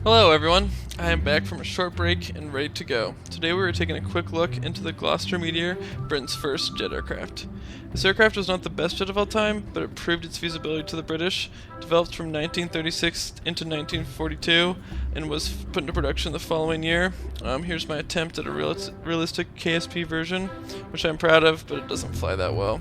Hello everyone, I am back from a short break and ready to go. Today we are taking a quick look into the Gloster Meteor, Britain's first jet aircraft. This aircraft was not the best jet of all time, but it proved its feasibility to the British, developed from 1936 into 1942, and was put into production the following year. Here's my attempt at a realistic KSP version, which I'm proud of, but it doesn't fly that well.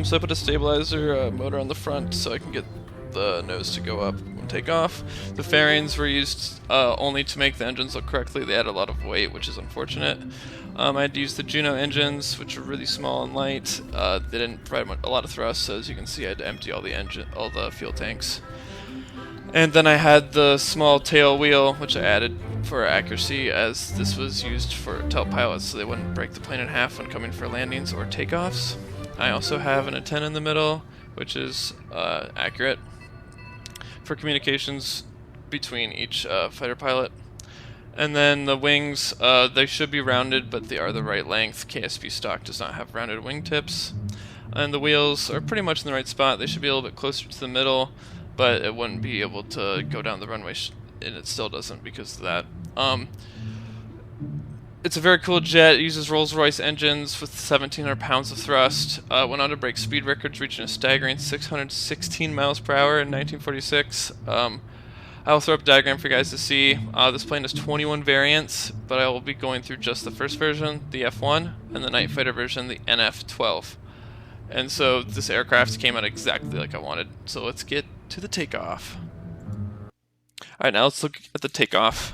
So I put a stabilizer motor on the front so I can get the nose to go up and take off. The fairings were used only to make the engines look correctly. They had a lot of weight, which is unfortunate. I had to use the Juno engines, which are really small and light. They didn't provide a lot of thrust, so as you can see, I had to empty all the fuel tanks. And then I had the small tail wheel, which I added for accuracy, as this was used to help pilots so they wouldn't break the plane in half when coming for landings or takeoffs. I also have an antenna in the middle, which is accurate for communications between each fighter pilot. And then the wings, they should be rounded, but they are the right length. KSP stock does not have rounded wingtips. And the wheels are pretty much in the right spot. They should be a little bit closer to the middle, but it wouldn't be able to go down the runway, and it still doesn't because of that. It's a very cool jet. It uses Rolls-Royce engines with 1,700 pounds of thrust. Went on to break speed records, reaching a staggering 616 miles per hour in 1946. I'll throw up a diagram for you guys to see. This plane has 21 variants, but I will be going through just the first version, the F1, and the night fighter version, the NF-12. And so this aircraft came out exactly like I wanted. So let's get to the takeoff. Alright, now let's look at the takeoff.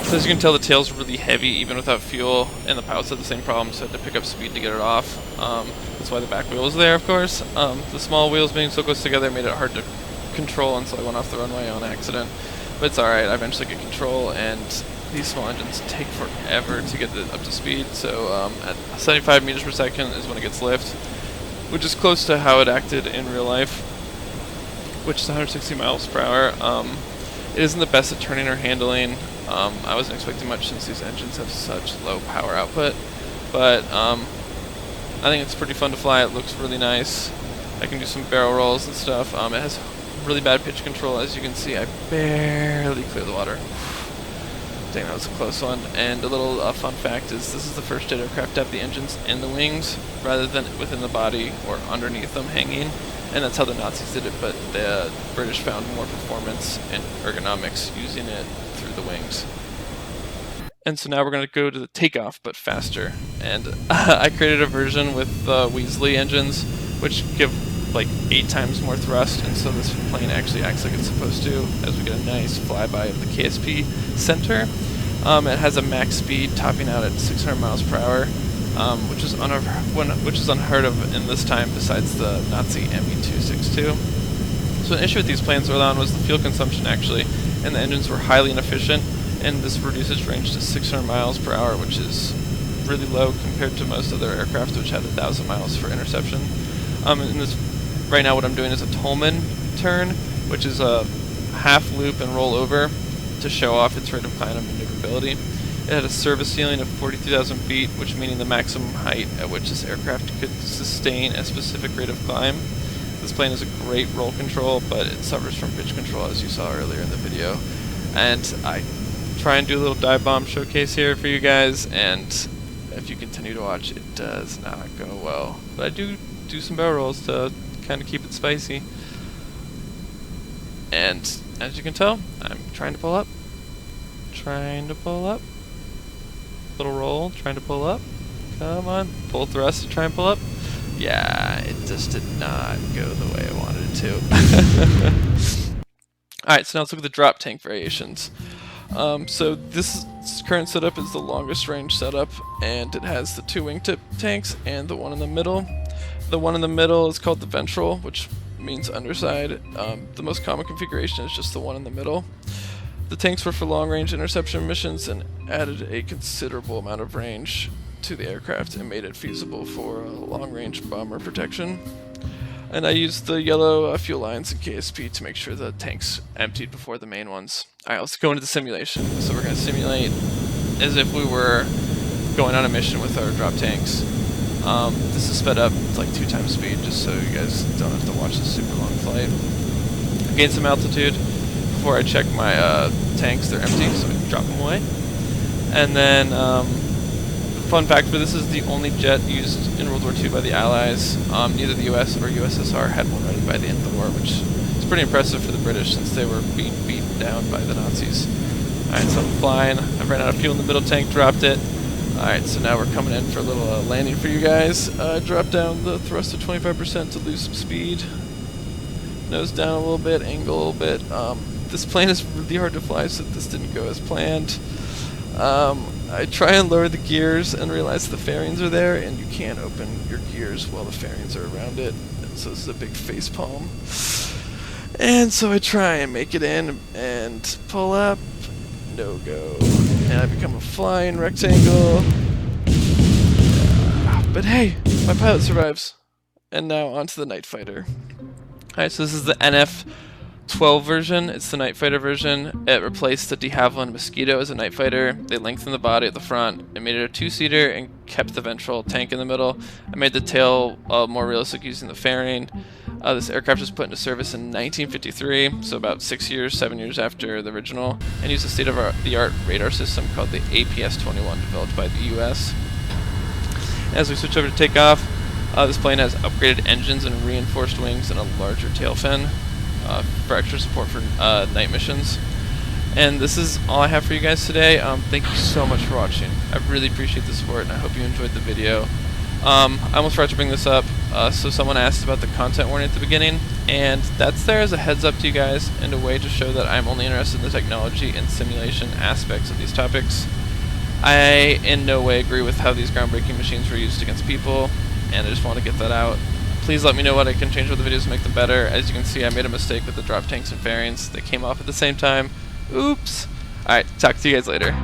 So as you can tell, the tail's really heavy even without fuel, and the pilots had the same problem, so I had to pick up speed to get it off. That's why the back wheel was there, of course. The small wheels being so close together made it hard to control, and so I went off the runway on accident. But it's alright, I eventually get control, and these small engines take forever to get up to speed, so at 75 meters per second is when it gets lift, which is close to how it acted in real life, which is 160 miles per hour. It isn't the best at turning or handling. I wasn't expecting much since these engines have such low power output, but I think it's pretty fun to fly. It looks really nice. I can do some barrel rolls and stuff. It has really bad pitch control. As you can see, I barely clear the water. Dang, that was a close one. And a little fun fact is this is the first jet aircraft to have the engines in the wings rather than within the body or underneath them hanging. And that's how the Nazis did it, but the British found more performance and ergonomics using it through the wings. And so now we're going to go to the takeoff, but faster. And I created a version with Weasley engines, which give like 8 times more thrust, and so this plane actually acts like it's supposed to, as we get a nice flyby of the KSP center. It has a max speed topping out at 600 miles per hour. Which is unheard of in this time besides the Nazi Me-262. So an issue with these planes early on was the fuel consumption actually, and the engines were highly inefficient, and this reduces range to 600 miles per hour, which is really low compared to most other aircraft which had 1,000 miles for interception. Right now what I'm doing is a Tolman turn, which is a half loop and roll over to show off its rate of climb and maneuverability. It had a service ceiling of 42,000 feet, which meaning the maximum height at which this aircraft could sustain a specific rate of climb. This plane has a great roll control, but it suffers from pitch control as you saw earlier in the video. And I try and do a little dive bomb showcase here for you guys, and if you continue to watch, it does not go well. But I do some barrel rolls to kind of keep it spicy. And as you can tell, I'm trying to pull up. Little roll, trying to pull up. Come on, full thrust to try and pull up. Yeah, it just did not go the way I wanted it to. Alright, so now let's look at the drop tank variations. So this current setup is the longest range setup, and it has the 2 wingtip tanks and the one in the middle. The one in the middle is called the ventral, which means underside. The most common configuration is just the one in the middle. The tanks were for long-range interception missions and added a considerable amount of range to the aircraft and made it feasible for long-range bomber protection. And I used the yellow fuel lines in KSP to make sure the tanks emptied before the main ones. Alright, let's go into the simulation. So we're going to simulate as if we were going on a mission with our drop tanks. This is sped up to like 2 times speed, just so you guys don't have to watch a super long flight. Gain some altitude. before I check my tanks, they're empty, so I drop them away. And then, fun fact for this is the only jet used in World War II by the Allies. Neither the US or USSR had one ready by the end of the war, which is pretty impressive for the British since they were being beaten down by the Nazis. Alright, so I'm flying. I've ran out of fuel in the middle tank, dropped it. Alright, so now we're coming in for a little landing for you guys. Drop down the thrust to 25% to lose some speed. Nose down a little bit, angle a little bit. This plane is really hard to fly, so this didn't go as planned. I try and lower the gears and realize the fairings are there, and you can't open your gears while the fairings are around it. So this is a big face palm. And so I try and make it in and pull up. No go. And I become a flying rectangle. But hey, my pilot survives. And now onto the Night Fighter. Alright, so this is the NF-12 version. It's the Night Fighter version. It replaced the de Havilland Mosquito as a Night Fighter. They lengthened the body at the front. It made it a two-seater and kept the ventral tank in the middle. I made the tail more realistic using the fairing. This aircraft was put into service in 1953, so about 7 years after the original, and used a state-of-the-art radar system called the APS-21 developed by the US. As we switch over to takeoff, this plane has upgraded engines and reinforced wings and a larger tail fin for extra support for night missions. And this is all I have for you guys today. Thank you so much for watching. I really appreciate the support, and I hope you enjoyed the video. I almost forgot to bring this up. So someone asked about the content warning at the beginning, and that's there as a heads up to you guys and a way to show that I'm only interested in the technology and simulation aspects of these topics. I in no way agree with how these groundbreaking machines were used against people, and I just want to get that out. Please let me know what I can change with the videos to make them better. As you can see, I made a mistake with the drop tanks and fairings. They came off at the same time. Oops! Alright, talk to you guys later.